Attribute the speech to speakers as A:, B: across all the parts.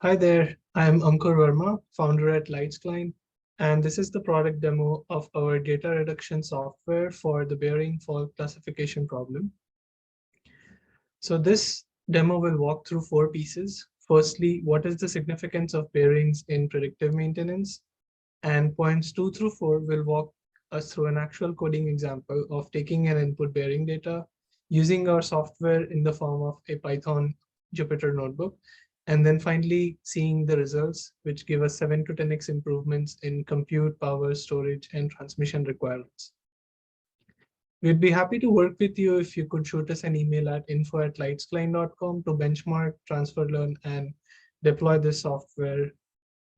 A: Hi there, I'm Ankur Verma, founder at Lightscline, and this is the product demo of our data reduction software for the bearing fault classification problem. So this demo will walk through four pieces. Firstly, what is the significance of bearings in predictive maintenance? And points 2 through 4 will walk us through an actual coding example of taking an input bearing data, using our software in the form of a Python Jupyter notebook, and then finally seeing the results, which give us 7 to 10x improvements in compute, power, storage, and transmission requirements. We'd be happy to work with you if you could shoot us an email at info@lightscline.com to benchmark, transfer, learn, and deploy this software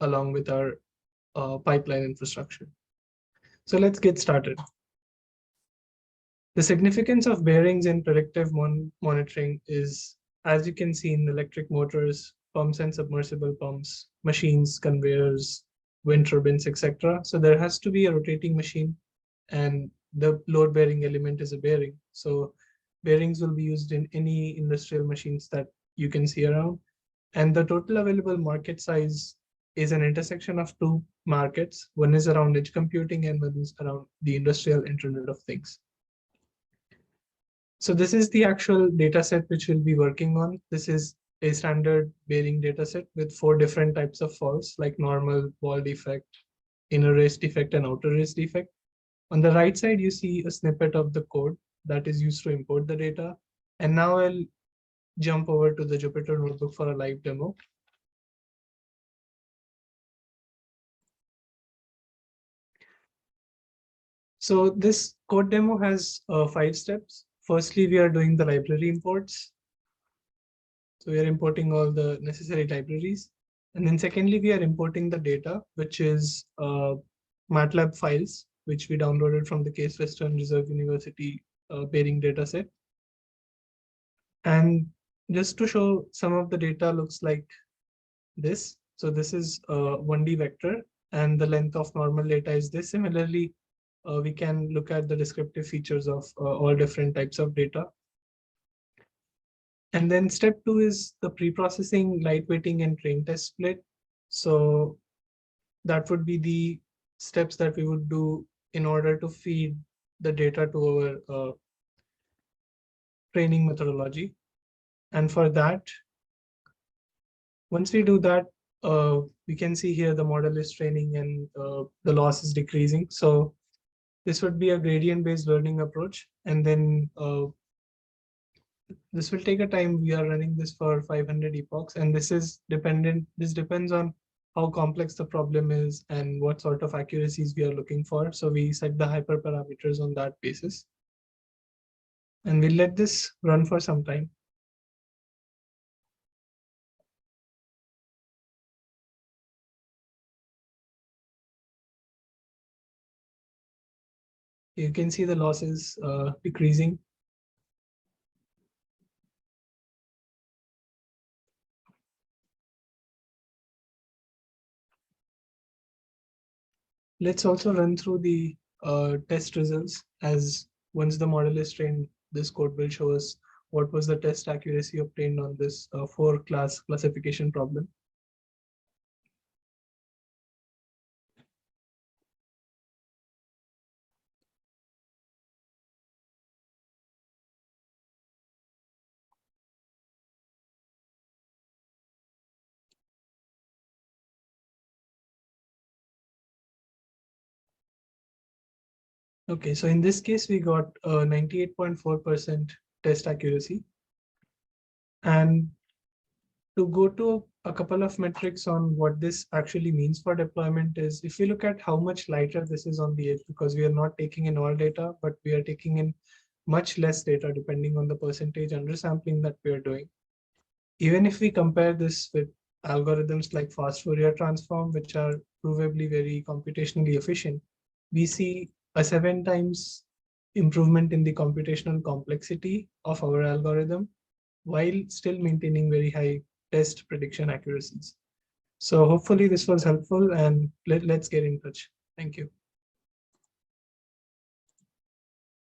A: along with our pipeline infrastructure. So let's get started. The significance of bearings in predictive monitoring is, as you can see in electric motors, pumps and submersible pumps, machines, conveyors, wind turbines, etc. So there has to be a rotating machine, and the load bearing element is a bearing. So bearings will be used in any industrial machines that you can see around. And the total available market size is an intersection of two markets. One is around edge computing and one is around the industrial Internet of Things. So this is the actual data set which we'll be working on. This is a standard bearing data set with 4 different types of faults like normal, wall defect, inner race defect, and outer race defect. On the right side, you see a snippet of the code that is used to import the data. And now I'll jump over to the Jupyter notebook for a live demo. So this code demo has 5 steps. Firstly, we are doing the library imports. So we are importing all the necessary libraries. And then secondly, we are importing the data, which is MATLAB files, which we downloaded from the Case Western Reserve University bearing dataset. And just to show some of the data looks like this. So this is a 1D vector, and the length of normal data is this. Similarly, we can look at the descriptive features of all different types of data. And then step 2 is the pre-processing, lightweighting, and train test split. So that would be the steps that we would do in order to feed the data to our training methodology. And for that, once we do that, we can see here the model is training and the loss is decreasing. So this would be a gradient-based learning approach. And then this will take a time. We are running this for 500 epochs, and this depends on how complex the problem is and what sort of accuracies we are looking for. So we set the hyperparameters on that basis. And we'll let this run for some time. You can see the losses decreasing. Let's also run through the test results, as once the model is trained, this code will show us what was the test accuracy obtained on this 4-class classification problem. Okay, so in this case, we got 98.4% test accuracy. And to go to a couple of metrics on what this actually means for deployment is, if we look at how much lighter this is on the edge, because we are not taking in all data, but we are taking in much less data depending on the percentage undersampling that we are doing. Even if we compare this with algorithms like fast Fourier transform, which are provably very computationally efficient, we see a 7 times improvement in the computational complexity of our algorithm, while still maintaining very high test prediction accuracies. So hopefully this was helpful, and let's get in touch. Thank you.